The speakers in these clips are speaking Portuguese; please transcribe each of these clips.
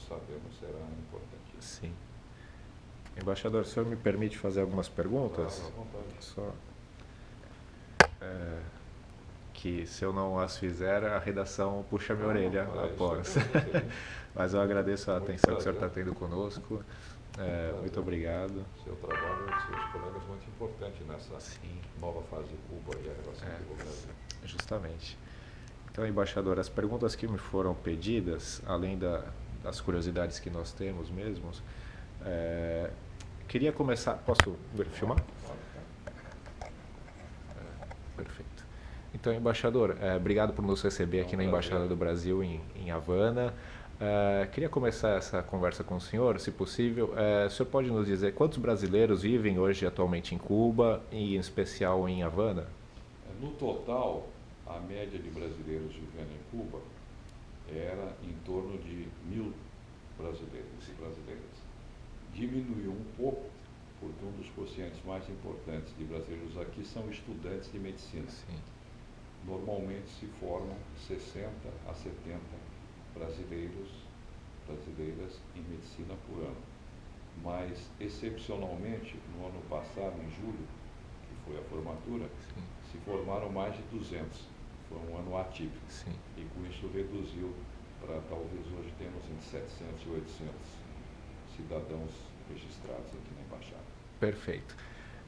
sabemos será importante. Sim. Embaixador, o senhor me permite fazer algumas perguntas? Claro, à vontade. Só que se eu não as fizer, a redação puxa minha orelha após. Mas eu agradeço a atenção que o senhor está tendo conosco. Muito obrigado. Seu trabalho e seus colegas é muito importante nessa nova fase de Cuba e a relação Cuba-Brasil. Justamente. Então, embaixador, as perguntas que me foram pedidas, além das curiosidades que nós temos mesmos, queria começar... Posso filmar? Perfeito. Então, embaixador, obrigado por nos receber aqui na Embaixada do Brasil em Havana. Queria começar essa conversa com o senhor, se possível. O senhor pode nos dizer quantos brasileiros vivem hoje atualmente em Cuba e em especial em Havana? No total, a média de brasileiros vivendo em Cuba era em torno de 1.000 brasileiros e brasileiras. Diminuiu um pouco, porque um dos quocientes mais importantes de brasileiros aqui são estudantes de medicina. Sim. Normalmente se formam 60 a 70 brasileiras em medicina por ano. Mas, excepcionalmente, no ano passado, em julho, que foi a formatura, se formaram mais de 200. Foi um ano atípico. Sim. E com isso reduziu para talvez hoje temos entre 700 e 800 cidadãos registrados aqui na Embaixada. Perfeito.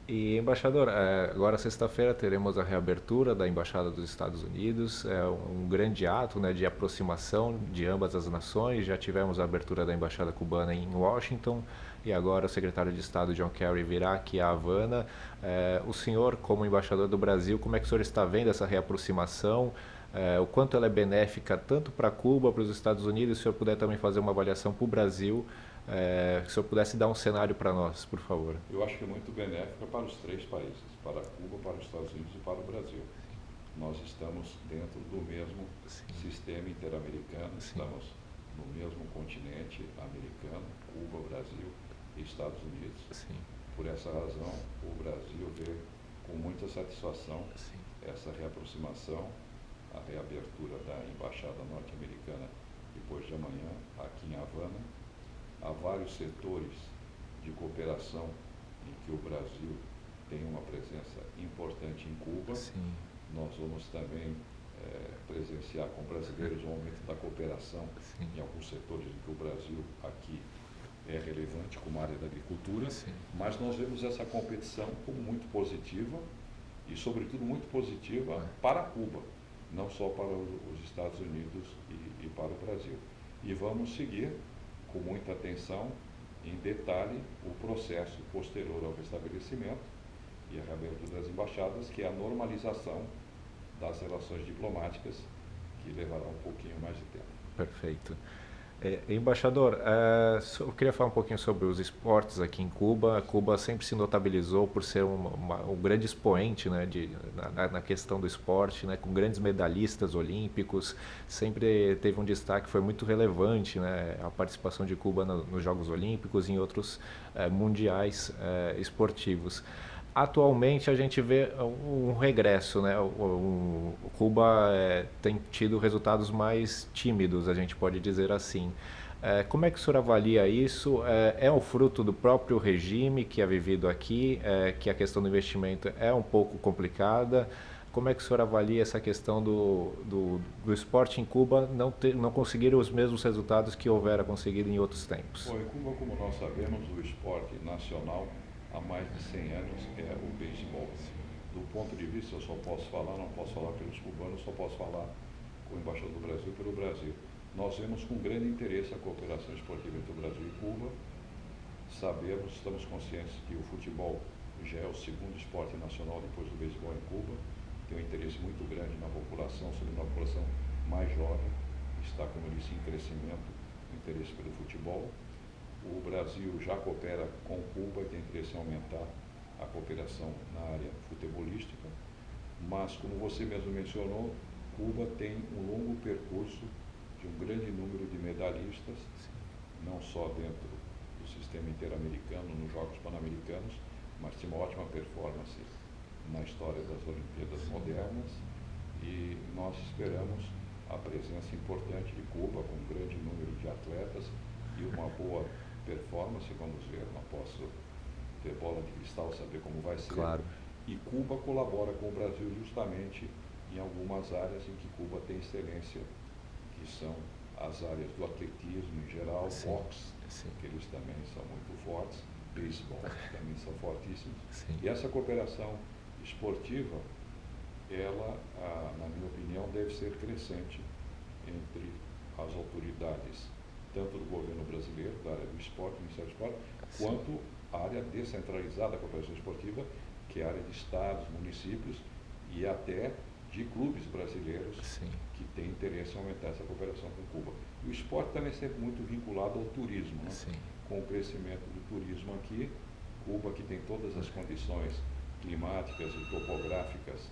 E, embaixador, agora sexta-feira teremos a reabertura da Embaixada dos Estados Unidos, um grande ato, né, de aproximação de ambas as nações. Já tivemos a abertura da Embaixada Cubana em Washington e agora o secretário de Estado John Kerry virá aqui a Havana. O senhor, como embaixador do Brasil, como é que o senhor está vendo essa reaproximação? O quanto ela é benéfica tanto para Cuba, para os Estados Unidos, se o senhor puder também fazer uma avaliação para o Brasil, se o senhor pudesse dar um cenário para nós, por favor. Eu acho que é muito benéfica para os três países, para Cuba, para os Estados Unidos e para o Brasil. Nós estamos dentro do mesmo sistema interamericano, estamos no mesmo continente americano, Cuba, Brasil e Estados Unidos. Por essa razão, o Brasil vê com muita satisfação essa reaproximação, a reabertura da Embaixada Norte-Americana depois de amanhã, aqui em Havana. Há vários setores de cooperação em que o Brasil tem uma presença importante em Cuba. Nós vamos também presenciar com brasileiros um aumento da cooperação em alguns setores em que o Brasil aqui é relevante, como a área da agricultura. Mas nós vemos essa competição como muito positiva e, sobretudo, muito positiva para Cuba, não só para os Estados Unidos e para o Brasil. E vamos seguir com muita atenção, em detalhe, o processo posterior ao restabelecimento e a reabertura das embaixadas, que é a normalização das relações diplomáticas, que levará um pouquinho mais de tempo. Perfeito. Embaixador, eu queria falar um pouquinho sobre os esportes aqui em Cuba. Cuba sempre se notabilizou por ser um grande expoente, né, na questão do esporte, né, com grandes medalhistas olímpicos. Sempre teve um destaque, foi muito relevante, né, a participação de Cuba nos Jogos Olímpicos e em outros mundiais esportivos. Atualmente a gente vê um regresso, né? O Cuba tem tido resultados mais tímidos, a gente pode dizer assim. Como é que o senhor avalia isso? É um fruto do próprio regime que é vivido aqui, que a questão do investimento é um pouco complicada? Como é que o senhor avalia essa questão do esporte em Cuba não conseguir os mesmos resultados que houvera conseguido em outros tempos? Bom, em Cuba, como nós sabemos, o esporte nacional há mais de 100 anos é o beisebol. Do ponto de vista, eu só posso falar, não posso falar pelos cubanos, só posso falar com o embaixador do Brasil pelo Brasil. Nós vemos com grande interesse a cooperação esportiva entre o Brasil e Cuba. Sabemos, estamos conscientes que o futebol já é o segundo esporte nacional depois do beisebol em Cuba. Tem um interesse muito grande na população, sobretudo na população mais jovem. Está, como eu disse, em crescimento o interesse pelo futebol. O Brasil já coopera com Cuba e tem interesse em aumentar a cooperação na área futebolística, mas, como você mesmo mencionou, Cuba tem um longo percurso de um grande número de medalhistas, não só dentro do sistema interamericano, nos Jogos Pan-Americanos, mas tem uma ótima performance na história das Olimpíadas modernas, e nós esperamos a presença importante de Cuba, com um grande número de atletas, e uma boa performance, vamos ver, não posso ter bola de cristal, saber como vai ser. Claro. E Cuba colabora com o Brasil justamente em algumas áreas em que Cuba tem excelência, que são as áreas do atletismo em geral, boxe, que eles também são muito fortes, beisebol também são fortíssimos. Sim. E essa cooperação esportiva, ela, na minha opinião, deve ser crescente entre as autoridades, tanto do governo brasileiro, da área do esporte, do Ministério do Esporte, quanto a área descentralizada da cooperação esportiva, que é a área de estados, municípios e até de clubes brasileiros que têm interesse em aumentar essa cooperação com Cuba. E o esporte também é sempre muito vinculado ao turismo, né? Com o crescimento do turismo aqui, Cuba, que tem todas as condições climáticas e topográficas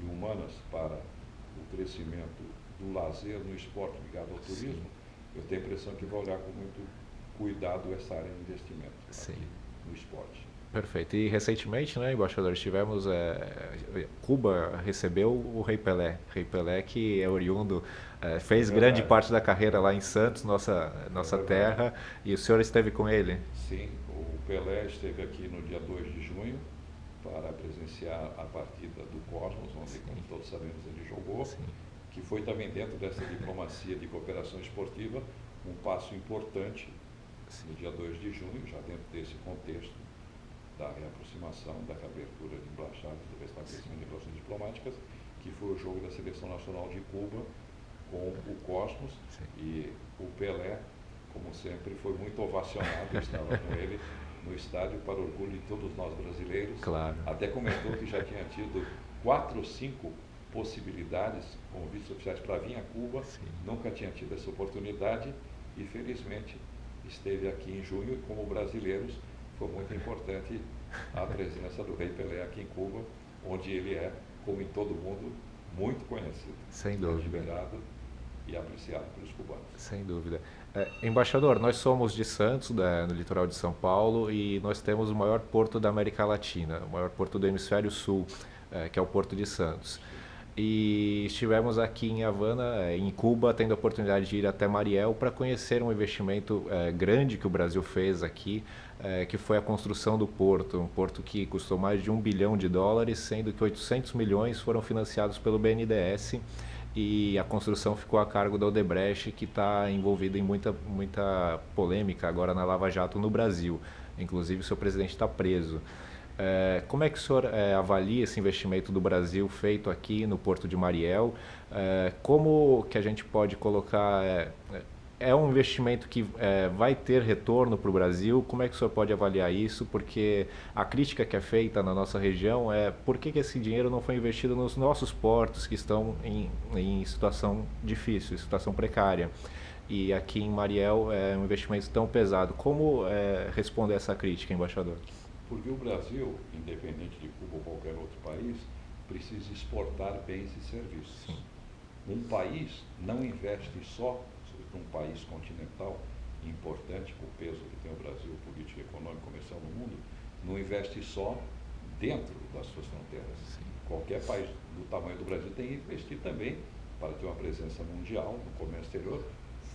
e humanas para o crescimento do lazer no esporte ligado ao turismo, eu tenho a impressão que vai olhar com muito cuidado essa área de investimento aqui no esporte. Perfeito. E recentemente, né, embaixador, tivemos, Cuba recebeu o Rei Pelé. Rei Pelé, que é oriundo, fez grande parte da carreira lá em Santos, nossa terra, e o senhor esteve com ele? Sim, o Pelé esteve aqui no dia 2 de junho para presenciar a partida do Cosmos, onde, como todos sabemos, ele jogou, que foi também dentro dessa diplomacia de cooperação esportiva, um passo importante no dia 2 de junho, já dentro desse contexto da reaproximação, da reabertura de embaixadas, do restabelecimento de relações diplomáticas, que foi o jogo da Seleção Nacional de Cuba com o Cosmos, e o Pelé, como sempre, foi muito ovacionado, eu estava com ele no estádio para orgulho de todos nós brasileiros. Claro. Até comentou que já tinha tido 4 ou 5 possibilidades, convites oficiais para vir a Cuba, nunca tinha tido essa oportunidade e felizmente esteve aqui em junho e como brasileiros foi muito importante a presença do Rei Pelé aqui em Cuba, onde ele é, como em todo mundo, muito conhecido. Sem dúvida. Admirado e apreciado pelos cubanos. Sem dúvida. Embaixador, nós somos de Santos, no litoral de São Paulo, e nós temos o maior porto da América Latina, o maior porto do Hemisfério Sul, que é o Porto de Santos. E estivemos aqui em Havana, em Cuba, tendo a oportunidade de ir até Mariel para conhecer um investimento grande que o Brasil fez aqui, que foi a construção do porto, um porto que custou mais de $1 bilhão, sendo que 800 milhões foram financiados pelo BNDES, e a construção ficou a cargo da Odebrecht, que está envolvida em muita polêmica agora na Lava Jato no Brasil. Inclusive, o seu presidente está preso. Como é que o senhor avalia esse investimento do Brasil feito aqui no Porto de Mariel? Como que a gente pode colocar... É um investimento que vai ter retorno para o Brasil? Como é que o senhor pode avaliar isso? Porque a crítica que é feita na nossa região é por que esse dinheiro não foi investido nos nossos portos que estão em situação difícil, em situação precária. E aqui em Mariel é um investimento tão pesado. Como responder essa crítica, embaixador? Porque o Brasil, independente de Cuba ou qualquer outro país, precisa exportar bens e serviços. Um país não investe só, um país continental importante, com o peso que tem o Brasil, político, econômico, comercial no mundo, não investe só dentro das suas fronteiras. Qualquer país do tamanho do Brasil tem que investir também para ter uma presença mundial no comércio exterior,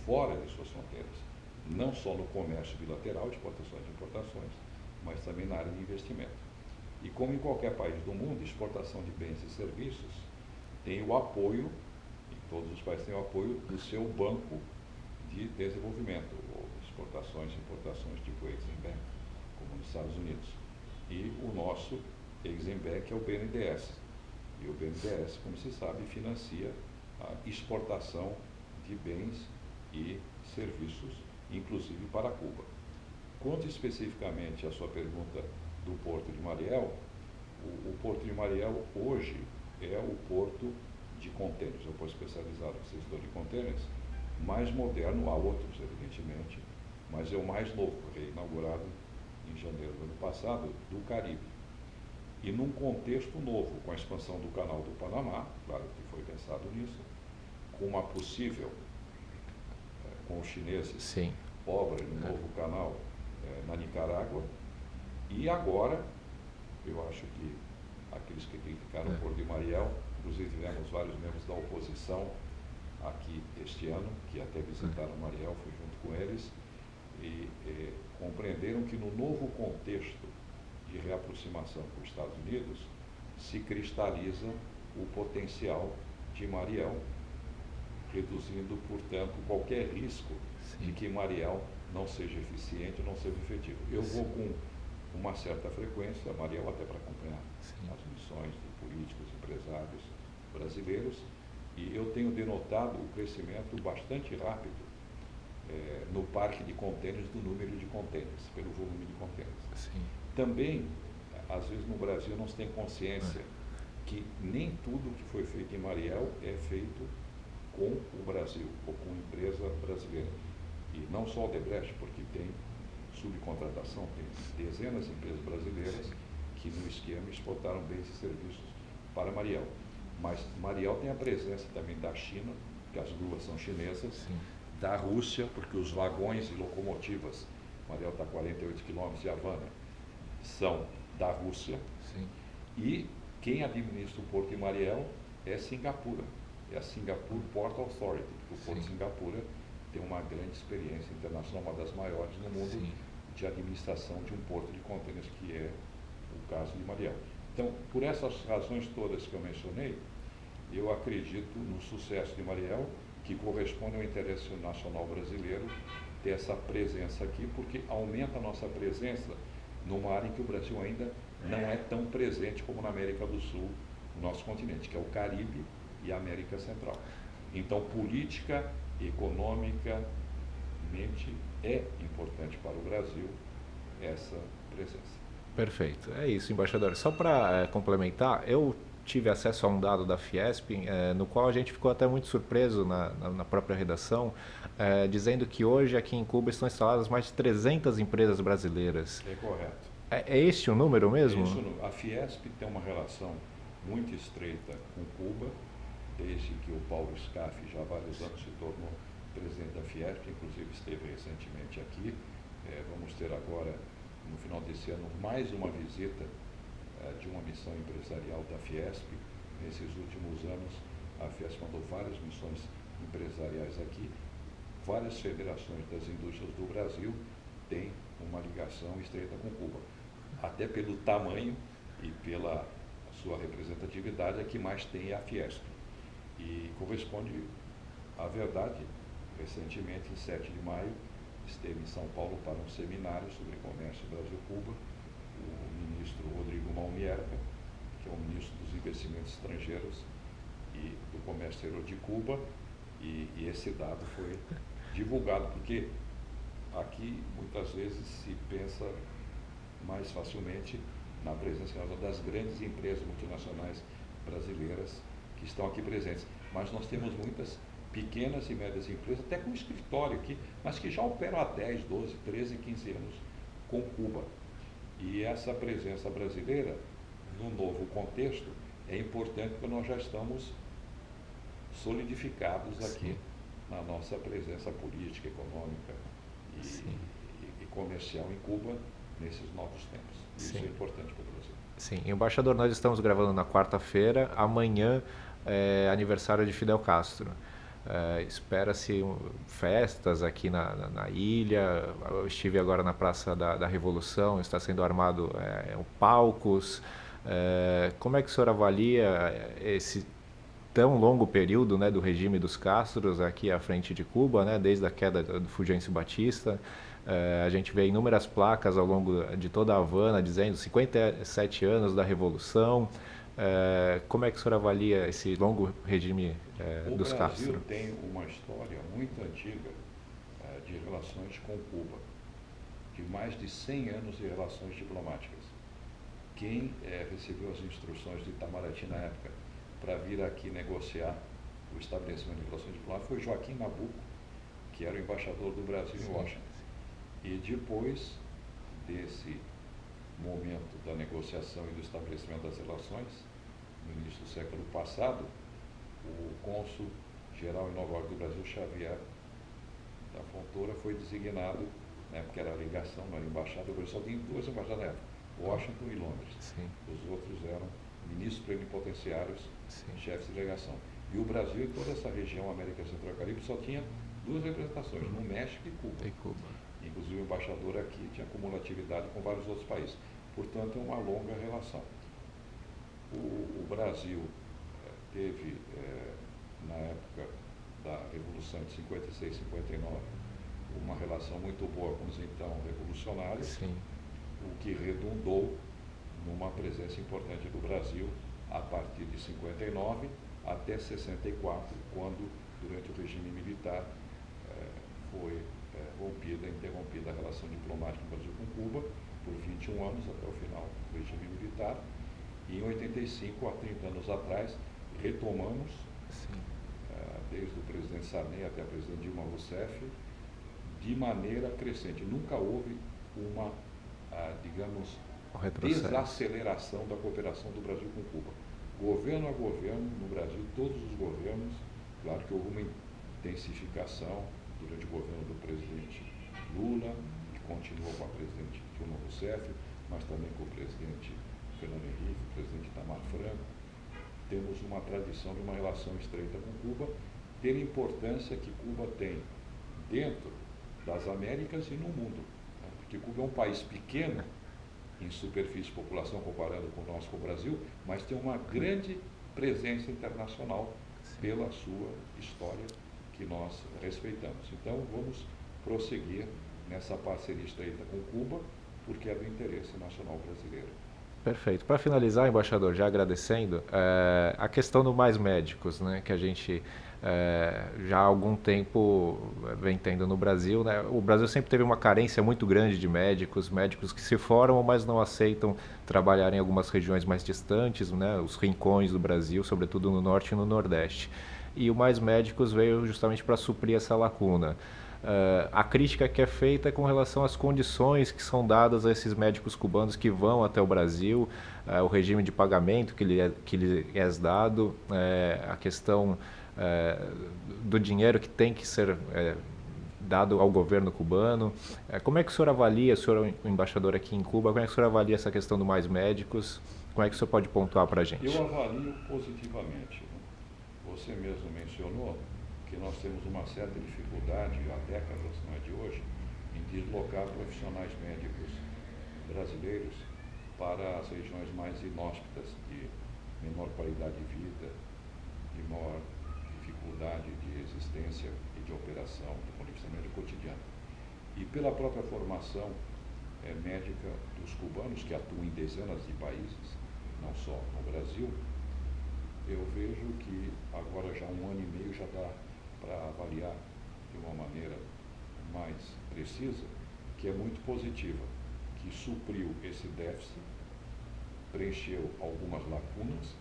fora de suas fronteiras. Não só no comércio bilateral, de exportações e importações, mas também na área de investimento. E como em qualquer país do mundo, exportação de bens e serviços tem o apoio, e todos os países têm o apoio do seu banco de desenvolvimento, ou exportações e importações tipo Exim Bank, como nos Estados Unidos. E o nosso Exim Bank é o BNDES. E o BNDES, como se sabe, financia a exportação de bens e serviços, inclusive para Cuba. Quanto especificamente à sua pergunta do Porto de Mariel, o Porto de Mariel hoje é o porto de contêineres, é o porto especializado no setor de contêineres, mais moderno, há outros evidentemente, mas é o mais novo, reinaugurado em janeiro do ano passado, do Caribe. E num contexto novo, com a expansão do canal do Panamá, claro que foi pensado nisso, com uma possível, com os chineses, obra de um novo canal na Nicarágua, e agora, eu acho que aqueles que criticaram o Porto de Mariel, inclusive tivemos vários membros da oposição aqui este ano, que até visitaram Mariel, fui junto com eles, compreenderam que no novo contexto de reaproximação com os Estados Unidos se cristaliza o potencial de Mariel, reduzindo, portanto, qualquer risco de que Mariel não seja eficiente ou não seja efetivo. Eu vou com uma certa frequência a Mariel até para acompanhar as missões de políticos, empresários brasileiros, e eu tenho denotado o crescimento bastante rápido no parque de contêineres, do número de contêineres, pelo volume de contêineres. Também, às vezes no Brasil não se tem consciência que nem tudo que foi feito em Mariel é feito com o Brasil, ou com empresa brasileira. E não só o Odebrecht, porque tem subcontratação, tem dezenas de empresas brasileiras que no esquema exportaram bens e serviços para Mariel. Mas Mariel tem a presença também da China, que as gruas são chinesas, da Rússia, porque os vagões e locomotivas, Mariel está a 48 quilômetros de Havana, são da Rússia. E quem administra o porto de Mariel é Singapura, é a Singapore Port Authority, porque o porto de Singapura tem uma grande experiência internacional, uma das maiores no mundo, de administração de um porto de contêineres, que é o caso de Mariel. Então, por essas razões todas que eu mencionei, eu acredito no sucesso de Mariel, que corresponde ao interesse nacional brasileiro ter essa presença aqui, porque aumenta a nossa presença numa área em que o Brasil ainda não é tão presente como na América do Sul, no nosso continente, que é o Caribe e a América Central. Então, política, economicamente, é importante para o Brasil essa presença. Perfeito, é isso, embaixador. Só para complementar, eu tive acesso a um dado da Fiesp, no qual a gente ficou até muito surpreso na própria redação, dizendo que hoje aqui em Cuba estão instaladas mais de 300 empresas brasileiras. É correto. É este o número mesmo? É isso, a Fiesp tem uma relação muito estreita com Cuba, desde que o Paulo Scaff, já há vários anos, se tornou presidente da Fiesp, inclusive esteve recentemente aqui. Vamos ter agora, no final desse ano, mais uma visita de uma missão empresarial da Fiesp. Nesses últimos anos, a Fiesp mandou várias missões empresariais aqui. Várias federações das indústrias do Brasil têm uma ligação estreita com Cuba. Até pelo tamanho e pela sua representatividade, a que mais tem é a Fiesp. E corresponde à verdade. Recentemente, em 7 de maio, esteve em São Paulo para um seminário sobre comércio Brasil-Cuba, o ministro Rodrigo Malmierca, que é o ministro dos investimentos estrangeiros e do comércio exterior de Cuba, e esse dado foi divulgado, porque aqui muitas vezes se pensa mais facilmente na presença das grandes empresas multinacionais brasileiras que estão aqui presentes, mas nós temos muitas pequenas e médias empresas, até com escritório aqui, mas que já operam há 10, 12, 13, 15 anos com Cuba. E essa presença brasileira, no novo contexto, é importante porque nós já estamos solidificados aqui na nossa presença política, econômica e comercial em Cuba nesses novos tempos. Isso é importante para o Brasil. Sim, embaixador, nós estamos gravando na quarta-feira, amanhã é aniversário de Fidel Castro. Espera-se festas aqui na ilha. Eu estive agora na Praça da Revolução, está sendo armado palcos. Como é que o senhor avalia esse tão longo período, né, do regime dos Castros aqui à frente de Cuba, né, desde a queda do Fulgêncio Batista? A gente vê inúmeras placas ao longo de toda a Havana dizendo 57 anos da Revolução. Como é que o senhor avalia esse longo regime dos Castro? O Brasil tem uma história muito antiga de relações com Cuba, de mais de 100 anos de relações diplomáticas. Quem recebeu as instruções de Itamaraty na época para vir aqui negociar o estabelecimento de relações diplomáticas foi Joaquim Nabuco, que era o embaixador do Brasil em Washington. E depois desse momento da negociação e do estabelecimento das relações, no início do século passado, o cônsul-geral em Nova York do Brasil, Xavier da Fontoura, foi designado, né, porque era a ligação, não era embaixada, o Brasil só tinha 2 embaixadas na época, Washington e Londres. Os outros eram ministros plenipotenciários, chefes de delegação. E o Brasil e toda essa região, América Central e Caribe, só tinha 2 representações, no México e Cuba. Inclusive o embaixador aqui tinha cumulatividade com vários outros países. Portanto, é uma longa relação. O Brasil teve, na época da Revolução de 56, 59, uma relação muito boa com os então revolucionários, Sim. o que redundou numa presença importante do Brasil a partir de 59 até 64, quando, durante o regime militar, foi interrompida a relação diplomática do Brasil com Cuba por 21 anos, até o final do regime militar. E em 85, há 30 anos atrás, retomamos, desde o presidente Sarney até a presidente Dilma Rousseff, de maneira crescente. Nunca houve uma, digamos, desaceleração da cooperação do Brasil com Cuba. Governo a governo, no Brasil, todos os governos, claro que houve uma intensificação durante o governo do presidente Lula, que continuou com a presidente Dilma Rousseff, mas também com o presidente Fernando Henrique, o presidente Itamar Franco. Temos uma tradição de uma relação estreita com Cuba, pela importância que Cuba tem dentro das Américas e no mundo. Porque Cuba é um país pequeno, em superfície e população, comparando com nós, com o Brasil, mas tem uma grande presença internacional pela sua história, que nós respeitamos. Então, vamos prosseguir nessa parceria estreita com Cuba, porque é do interesse nacional brasileiro. Perfeito. Para finalizar, embaixador, já agradecendo, a questão do Mais Médicos, né, que a gente já há algum tempo vem tendo no Brasil, né? O Brasil sempre teve uma carência muito grande de médicos que se formam, mas não aceitam trabalhar em algumas regiões mais distantes, né, os rincões do Brasil, sobretudo no Norte e no Nordeste. E o Mais Médicos veio justamente para suprir essa lacuna. A crítica que é feita é com relação às condições que são dadas a esses médicos cubanos que vão até o Brasil, o regime de pagamento que lhe é dado, a questão do dinheiro que tem que ser dado ao governo cubano. Como é que o senhor avalia, o senhor é o embaixador aqui em Cuba, como é que o senhor avalia essa questão do Mais Médicos? Como é que o senhor pode pontuar para a gente? Eu avalio positivamente. Você mesmo mencionou que nós temos uma certa dificuldade, há décadas, não é de hoje, em deslocar profissionais médicos brasileiros para as regiões mais inóspitas, de menor qualidade de vida, de maior dificuldade de existência e de operação do ponto de vista médico cotidiano. E pela própria formação médica dos cubanos, que atuam em dezenas de países, não só no Brasil, eu vejo que agora já 1 ano e meio já dá para avaliar de uma maneira mais precisa, que é muito positiva, que supriu esse déficit, preencheu algumas lacunas.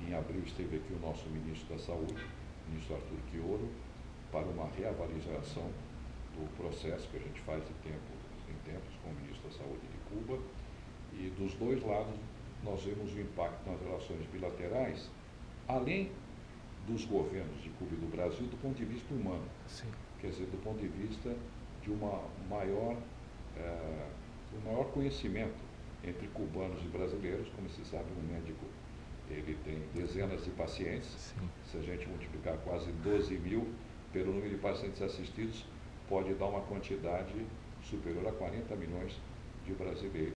Em abril esteve aqui o nosso ministro da Saúde, o ministro Arthur Quioro, para uma reavaliação do processo que a gente faz de tempos em tempos com o ministro da Saúde de Cuba. E dos dois lados nós vemos o impacto nas relações bilaterais, além dos governos de Cuba e do Brasil, do ponto de vista humano. Sim. Quer dizer, do ponto de vista de um maior conhecimento entre cubanos e brasileiros. Como se sabe, um médico ele tem dezenas de pacientes. Sim. Se a gente multiplicar quase 12 mil pelo número de pacientes assistidos, pode dar uma quantidade superior a 40 milhões de brasileiros.